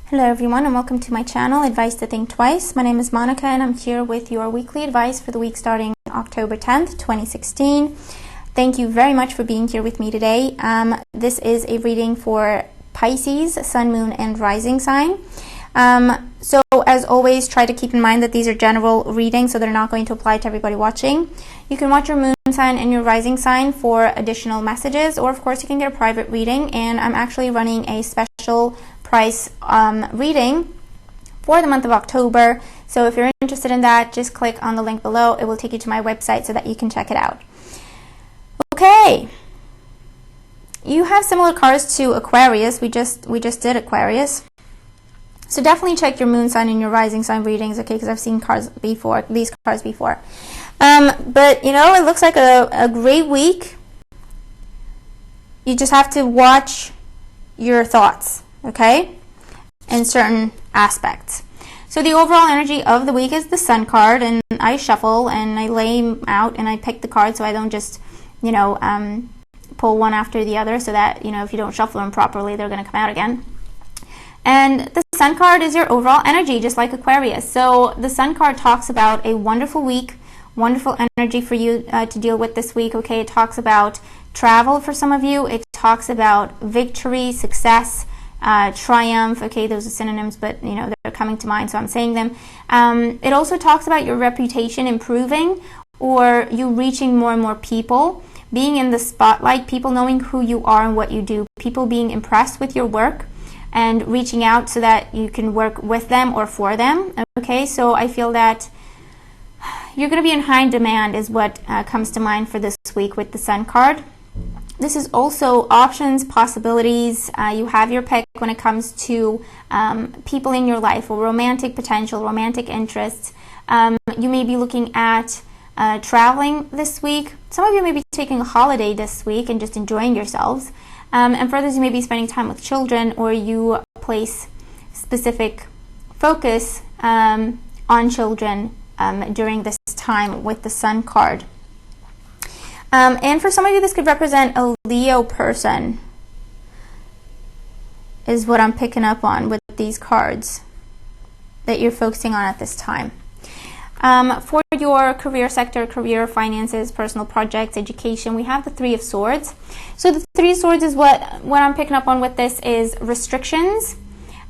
Hello everyone and welcome to my channel, Advice to Think Twice. My name is Monica and I'm here with your weekly advice for the week starting October 10th, 2016. Thank you very much for being here with me today. This is a reading for Pisces, Sun, Moon, and Rising sign. So as always, try to keep in mind that these are general readings, so they're not going to apply to everybody watching. You can watch your moon sign and your rising sign for additional messages, or of course you can get a private reading, and I'm actually running a special price reading for the month of October. So if you're interested in that, just click on the link below. It will take you to my website so that you can check it out. Okay, you have similar cards to Aquarius. We just did Aquarius. So definitely check your moon sign and your rising sign readings, okay? Because I've seen these cards before. But you know, it looks like a great week. You just have to watch your thoughts, okay, in certain aspects. So the overall energy of the week is the Sun card, and I shuffle and I lay them out and I pick the cards so I don't just, you know, pull one after the other, so that, you know, if you don't shuffle them properly, they're going to come out again. And the Sun card is your overall energy, just like Aquarius. So the Sun card talks about a wonderful week, wonderful energy for you to deal with this week, okay? It talks about travel for some of you. It talks about victory, success, triumph, okay? Those are synonyms, but, you know, they're coming to mind, so I'm saying them. It also talks about your reputation improving, or you reaching more and more people, being in the spotlight, people knowing who you are and what you do, people being impressed with your work, and reaching out so that you can work with them or for them, okay? So I feel that you're going to be in high demand is what comes to mind for this week with the Sun card. This is also options, possibilities. You have your pick when it comes to people in your life, or romantic potential, romantic interests. You may be looking at traveling this week. Some of you may be taking a holiday this week and just enjoying yourselves. And for others, you may be spending time with children, or you place specific focus on children during this time with the Sun card. And for some of you, this could represent a Leo person, is what I'm picking up on with these cards that you're focusing on at this time. For your career sector, career, finances, personal projects, education, we have the Three of Swords. So the Three of Swords is what I'm picking up on with this is restrictions.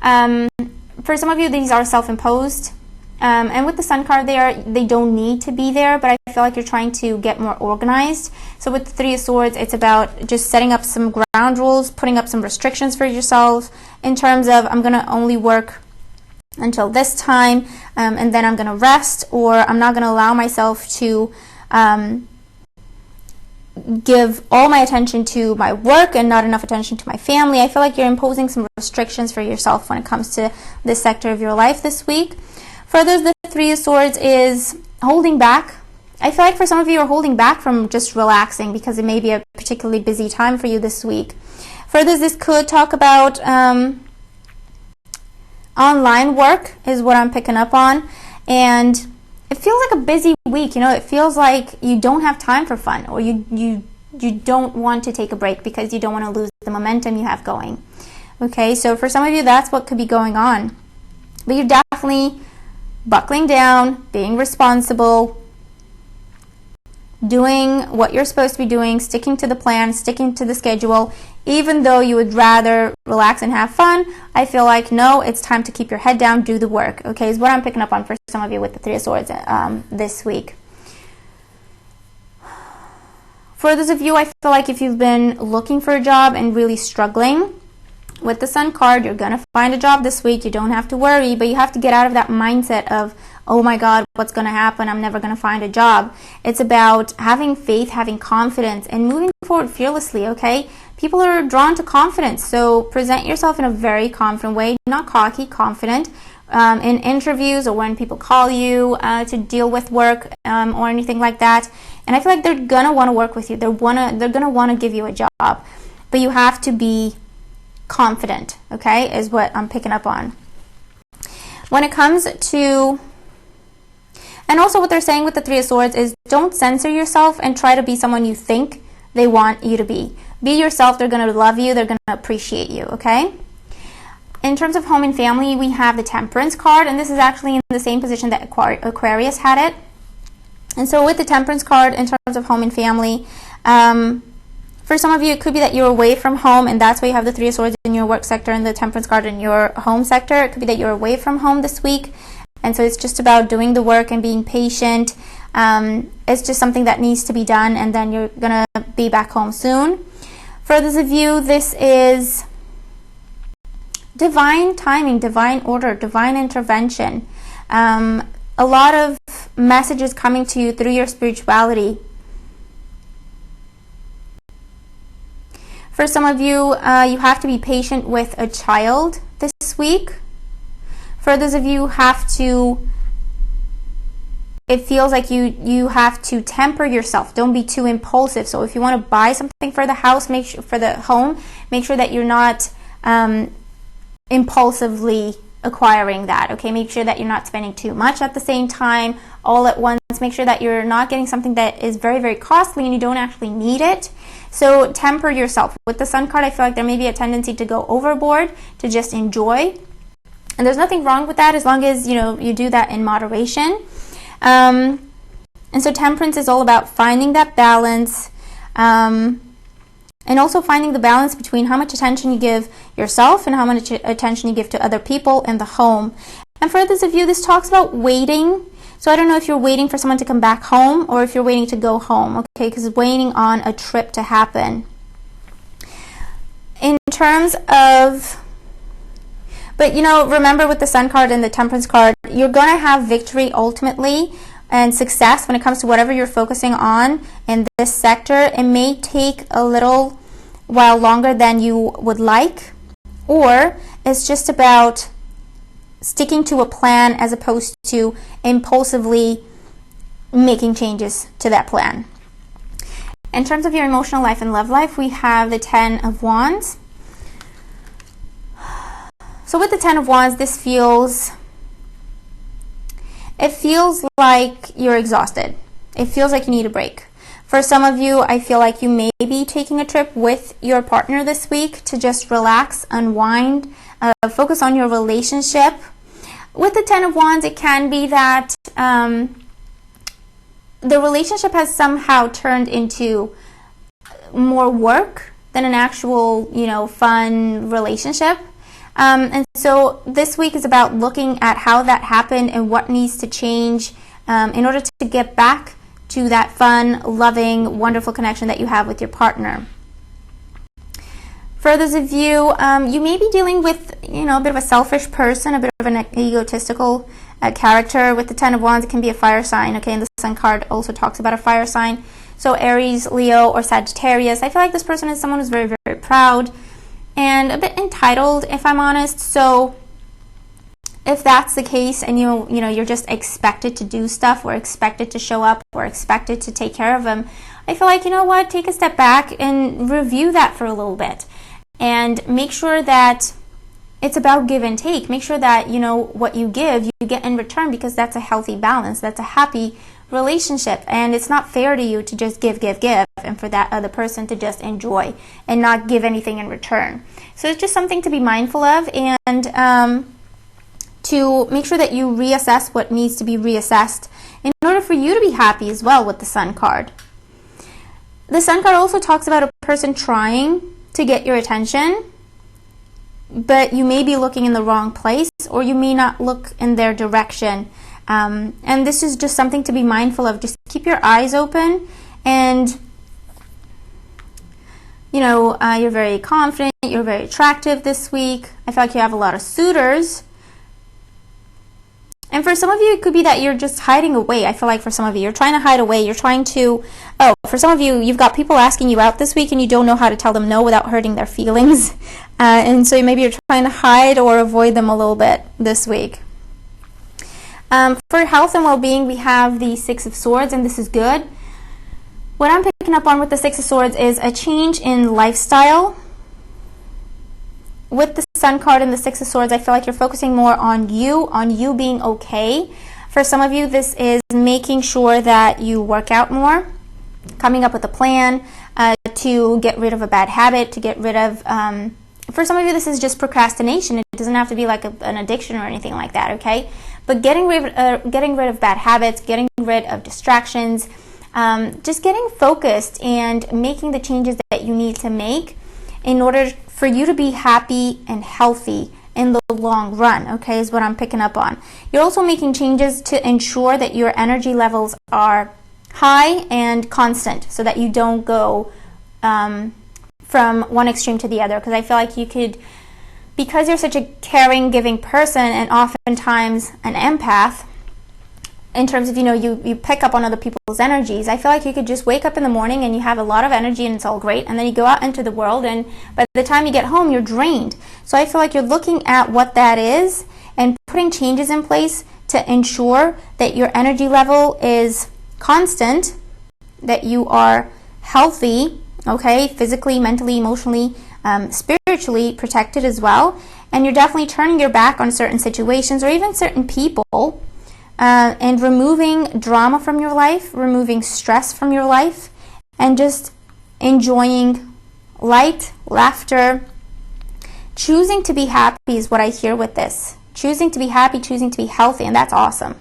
For some of you, these are self-imposed. And with the Sun card, they don't need to be there, but I feel like you're trying to get more organized. So with the Three of Swords, it's about just setting up some ground rules, putting up some restrictions for yourself in terms of, I'm going to only work until this time, and then I'm going to rest, or I'm not going to allow myself to give all my attention to my work and not enough attention to my family. I feel like you're imposing some restrictions for yourself when it comes to this sector of your life this week. For others, the Three of Swords is holding back. I feel like for some of you are holding back from just relaxing because it may be a particularly busy time for you this week. For others, this could talk about online work is what I'm picking up on, and it feels like a busy week. You know, it feels like you don't have time for fun, or you don't want to take a break because you don't want to lose the momentum you have going. Okay, so for some of you, that's what could be going on. But you're definitely buckling down, being responsible, doing what you're supposed to be doing, sticking to the plan, sticking to the schedule. Even though you would rather relax and have fun, I feel like, no, it's time to keep your head down, do the work, okay, is what I'm picking up on for some of you with the Three of Swords this week. For those of you, I feel like if you've been looking for a job and really struggling, with the Sun card, you're going to find a job this week. You don't have to worry, but you have to get out of that mindset of, oh my God, what's going to happen? I'm never going to find a job. It's about having faith, having confidence, and moving forward fearlessly, okay? People are drawn to confidence, so present yourself in a very confident way, not cocky, confident, in interviews or when people call you to deal with work or anything like that. And I feel like they're going to want to work with you. They're going to want to give you a job, but you have to be confident, okay, is what I'm picking up on. When it comes to, and also what they're saying with the Three of Swords is, don't censor yourself and try to be someone you think they want you to be. Be yourself. They're going to love you. They're going to appreciate you, okay? In terms of home and family, we have the Temperance card, and this is actually in the same position that Aquarius had it. And so with the Temperance card, in terms of home and family, for some of you, it could be that you're away from home, and that's why you have the Three of Swords in your work sector and the Temperance card in your home sector. It could be that you're away from home this week, and so it's just about doing the work and being patient. It's just something that needs to be done, and then you're going to be back home soon. For those of you, this is divine timing, divine order, divine intervention. A lot of messages coming to you through your spirituality. For some of you, you have to be patient with a child this week. For those of you who it feels like you have to temper yourself. Don't be too impulsive. So if you want to buy something for the house, for the home, make sure that you're not impulsively acquiring that. Okay, make sure that you're not spending too much at the same time, all at once. Make sure that you're not getting something that is very, very costly and you don't actually need it. So temper yourself. With the Sun card, I feel like there may be a tendency to go overboard, to just enjoy. And there's nothing wrong with that as long as you do that in moderation. And so Temperance is all about finding that balance, and also finding the balance between how much attention you give yourself and how much attention you give to other people in the home. And for those of you, this talks about waiting. So I don't know if you're waiting for someone to come back home or if you're waiting to go home, okay, because waiting on a trip to happen. In terms of, but remember with the Sun card and the Temperance card, you're going to have victory ultimately and success when it comes to whatever you're focusing on in this sector. It may take a little while longer than you would like, or it's just about sticking to a plan as opposed to impulsively making changes to that plan. In terms of your emotional life and love life, we have the Ten of Wands. So with the Ten of Wands, it feels like you're exhausted. It feels like you need a break. For some of you, I feel like you may be taking a trip with your partner this week to just relax, unwind, focus on your relationship. With the Ten of Wands, it can be that the relationship has somehow turned into more work than an actual, fun relationship. And so this week is about looking at how that happened and what needs to change in order to get back to that fun, loving, wonderful connection that you have with your partner. For those of you, you may be dealing with, a bit of a selfish person, a bit of an egotistical character. With the Ten of Wands, it can be a fire sign, okay? And the Sun card also talks about a fire sign. So Aries, Leo, or Sagittarius. I feel like this person is someone who's very, very proud and a bit entitled, if I'm honest. So if that's the case and you're just expected to do stuff or expected to show up or expected to take care of them, I feel like, take a step back and review that for a little bit and make sure that it's about give and take. Make sure that, what you give, you get in return, because that's a healthy balance. That's a happy relationship, and it's not fair to you to just give, and for that other person to just enjoy and not give anything in return. So it's just something to be mindful of, and to make sure that you reassess what needs to be reassessed in order for you to be happy as well with the Sun card. The Sun card also talks about a person trying to get your attention, but you may be looking in the wrong place, or you may not look in their direction. And this is just something to be mindful of. Just keep your eyes open, and you're very confident, you're very attractive this week. I feel like you have a lot of suitors. And for some of you, it could be that you're just hiding away. I feel like for some of you, you're trying to hide away. You're trying to, for some of you, you've got people asking you out this week and you don't know how to tell them no without hurting their feelings. And so maybe you're trying to hide or avoid them a little bit this week. For health and well-being, we have the Six of Swords, and this is good. What I'm picking up on with the Six of Swords is a change in lifestyle. With the Sun card and the Six of Swords, I feel like you're focusing more on you being okay. For some of you, this is making sure that you work out more, coming up with a plan to get rid of a bad habit, to get rid of for some of you, this is just procrastination. It doesn't have to be like an addiction or anything like that, okay? But getting rid of bad habits, getting rid of distractions, just getting focused and making the changes that you need to make in order for you to be happy and healthy in the long run, okay, is what I'm picking up on. You're also making changes to ensure that your energy levels are high and constant so that you don't go from one extreme to the other, because I feel like you could, because you're such a caring, giving person and oftentimes an empath, in terms of, you pick up on other people's energies, I feel like you could just wake up in the morning and you have a lot of energy and it's all great, and then you go out into the world and by the time you get home you're drained. So I feel like you're looking at what that is and putting changes in place to ensure that your energy level is constant, that you are healthy, okay, physically, mentally, emotionally, spiritually protected as well, and you're definitely turning your back on certain situations or even certain people, and removing drama from your life, removing stress from your life, and just enjoying light, laughter. Choosing to be happy is what I hear with this. Choosing to be happy, choosing to be healthy, and that's awesome.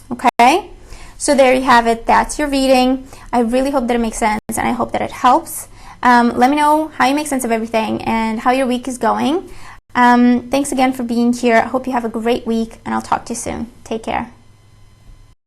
Okay? So there you have it. That's your reading. I really hope that it makes sense, and I hope that it helps. Let me know how you make sense of everything and how your week is going. Thanks again for being here. I hope you have a great week, and I'll talk to you soon. Take care.